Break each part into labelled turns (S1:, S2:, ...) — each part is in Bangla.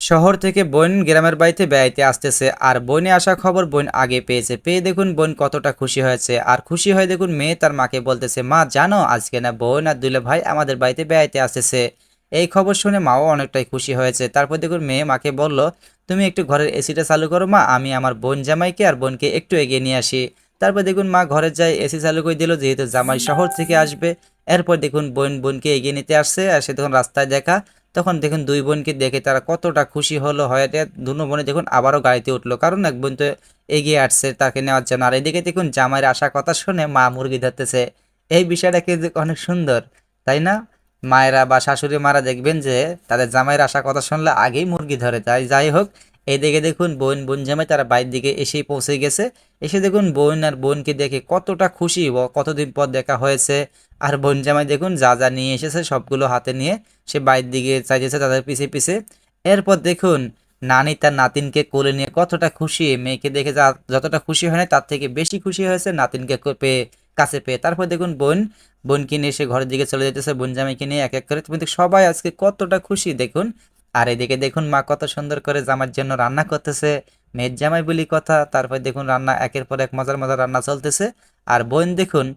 S1: শহর থেকে বোন গ্রামের বাড়িতে বেড়াইতে আসতেছে আর বোনে আসা খবর বোন আগে পেয়েছে। পেয়ে দেখুন বোন কতটা খুশি হয়েছে আর খুশি হয়ে দেখুন মেয়ে তার মাকে বলতেছে, মা জানো আজকে না বোন আর দুলে ভাই আমাদের বাড়িতে বেড়াইতে আসতেছে। এই খবর শুনে মাও অনেকটাই খুশি হয়েছে। তারপর দেখুন মেয়ে মাকে বলল, তুমি একটু ঘরের এসিটা চালু করো মা, আমি আমার বোন জামাইকে আর বোনকে একটু এগিয়ে নিয়ে আসি। তারপর দেখুন মা ঘরে যায় এসি চালু করে দিল, যেহেতু জামাই শহর থেকে আসবে। এরপর দেখুন বোন বোনকে এগিয়ে নিতে আসছে আর সে তখন রাস্তায় দেখা। তখন দেখুন দুই বোনকে দেখে তারা কতটা খুশি হলো হয়েতে দুনো বোনে দেখুন আবারও গাড়িতে উঠলো, কারণ এক বোন তো এগিয়ে আসছে তাকে নেওয়ার জন্য। আর এদিকে দেখুন জামাইয়ের আসা কথা শুনে মা মুরগি ধরতেছে। এই বিষয়টা কিন্তু অনেক সুন্দর, তাই না? মায়েরা বা শাশুড়ি মারা দেখবেন যে তাদের জামাইয়ের আসা কথা শুনলে আগেই মুরগি ধরে। তাই যাই হোক, এইদিকে দেখুন বোন বোন জামাই তারা বাইরের দিকে এসেই পৌঁছে গেছে। এসে দেখুন বোন আর বোনকে দেখে কতটা খুশি, কতদিন পর দেখা হয়েছে। আর বোন জামাই দেখুন যা যা নিয়ে এসেছে সবগুলো হাতে নিয়ে সে বাইরের দিকে চাইতেছে তাদের পিছে পিছে। এরপর দেখুন নানি তার নাতিনকে কোলে নিয়ে কতটা খুশি, মেয়েকে দেখে যতটা খুশি হয় না তার থেকে বেশি খুশি হয়েছে নাতিনকে পেয়ে, কাছে পেয়ে। তারপর দেখুন বোন বোনকে নিয়ে এসে ঘরের দিকে চলে যেতেছে, বোন জামাইকে নিয়ে এক এক করে। তুমি সবাই আজকে কতটা খুশি দেখুন। আর এদিকে দেখুন মা কত সুন্দর করে জামার জন্য রান্না করতেছে, মেয়ের জামাই বলি কথা। তারপর দেখুন রান্না একের পর এক মজার মজার রান্না চলতেছে। আর বোন দেখুন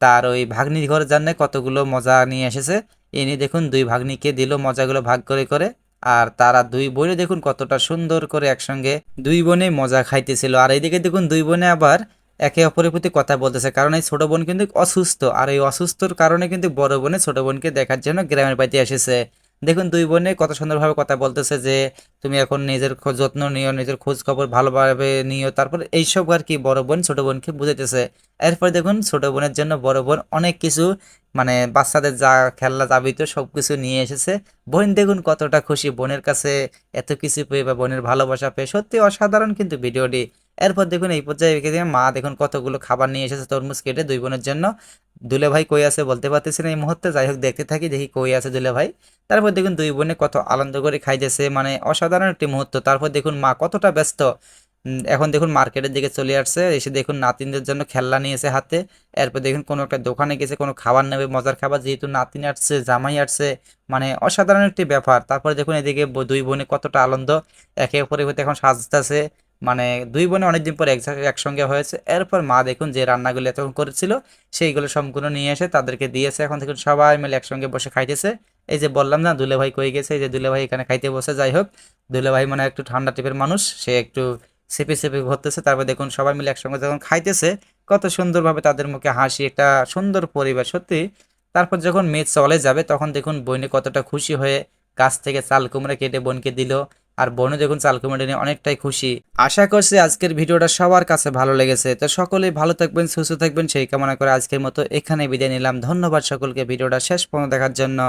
S1: তার ওই ভাগ্নির ঘরের জন্য কতগুলো মজা নিয়ে এসেছে। এনে দেখুন দুই ভাগ্নিকে দিল মজাগুলো ভাগ করে করে। আর তারা দুই বোনে দেখুন কতটা সুন্দর করে একসঙ্গে দুই বোনে মজা খাইতেছিল। আর এইদিকে দেখুন দুই বোনে আবার একে অপরের প্রতি কথা বলতেছে, কারণ এই ছোট বোন কিন্তু অসুস্থ, আর এই অসুস্থর কারণে কিন্তু বড় বোনে ছোট বোনকে দেখার জন্য গ্রামের বাড়িতে এসেছে। দেখুন দুই বোনে কত সুন্দরভাবে কথা বলতেছে যে তুমি এখন নিজের যত্ন নিও, নিজের খোঁজ খবর ভালোভাবে নিও। তারপর এইসব আর কি বড় বোন ছোট বোনকে বুঝাইতেছে। এরপর দেখুন ছোট বোনের জন্য বড় বোন অনেক কিছু, মানে বাচ্চাদের যা খেলনা যাবিত সব কিছু নিয়ে এসেছে। বোন দেখুন কতটা খুশি বোনের কাছে এত কিছু পেয়ে বা বোনের ভালোবাসা পেয়ে, সত্যি অসাধারণ কিন্তু ভিডিওটি। এরপর দেখুন এই পর্যায়ে রেখে দিয়ে মা দেখুন কতগুলো খাবার নিয়ে এসেছে তরমুজ কেটে দুই বোনের জন্য। দুলে ভাই কই আছে বলতে পারতেছি না এই মুহূর্তে, যাই হোক দেখতে থাকি দেখি কই আছে দুলে ভাই। তারপর দেখুন দুই বোনে কত আনন্দ করে খাইতেছে, মানে অসাধারণ একটি মুহূর্ত। তারপর দেখুন মা কতটা ব্যস্ত। এখন দেখুন মার্কেটের দিকে চলে আসছে, এসে দেখুন নাতিনদের জন্য খেলনা নিয়েছে হাতে। এরপর দেখুন কোনো একটা দোকানে গেছে কোনো খাবার নেবে, মজার খাবার, যেহেতু নাতিন আসছে জামাই আসছে, মানে অসাধারণ একটি ব্যাপার। তারপরে দেখুন এদিকে দুই বোনে কতটা আনন্দ, একে অপরের প্রতি এখন সাজতেছে। মানে দুই বোনে অনেকদিন পর এক জায়গায় একসঙ্গে হয়েছে। এরপর মা দেখুন যে রান্নাগুলো এতক্ষণ করেছিল সেইগুলো সম্পূর্ণ নিয়ে এসে তাদেরকে দিয়েছে। এখন দেখুন সবাই মিলে একসঙ্গে বসে খাইতেছে। এই যে বললাম না দুলে ভাই কই গেছে, এই যে দুলে ভাই এখানে খাইতে বসে। যাই হোক, দুলে ভাই মানে একটু ঠান্ডা টাইপের মানুষ, সে একটু চেপে চেপে ভরতেছে। তারপর দেখুন সবাই মিলে একসঙ্গে যখন খাইতেছে কত সুন্দরভাবে তাদের মুখে হাসি, একটা সুন্দর পরিবেশ সত্যি। তারপর যখন মেয়ে চলে যাবে তখন দেখুন বোনে কতটা খুশি হয়ে গাছ থেকে চাল কুমড়া কেটে বোনকে দিল। আর বোনও দেখুন চাল কুমড়া নিয়ে অনেকটাই খুশি। আশা করছি আজকের ভিডিওটা সবার কাছে ভালো লেগেছে। তো সকলেই ভালো থাকবেন, সুস্থ থাকবেন সেই কামনা করে আজকের মতো এখানে বিদায় নিলাম। ধন্যবাদ সকলকে ভিডিওটা শেষ পর্যন্ত দেখার জন্য।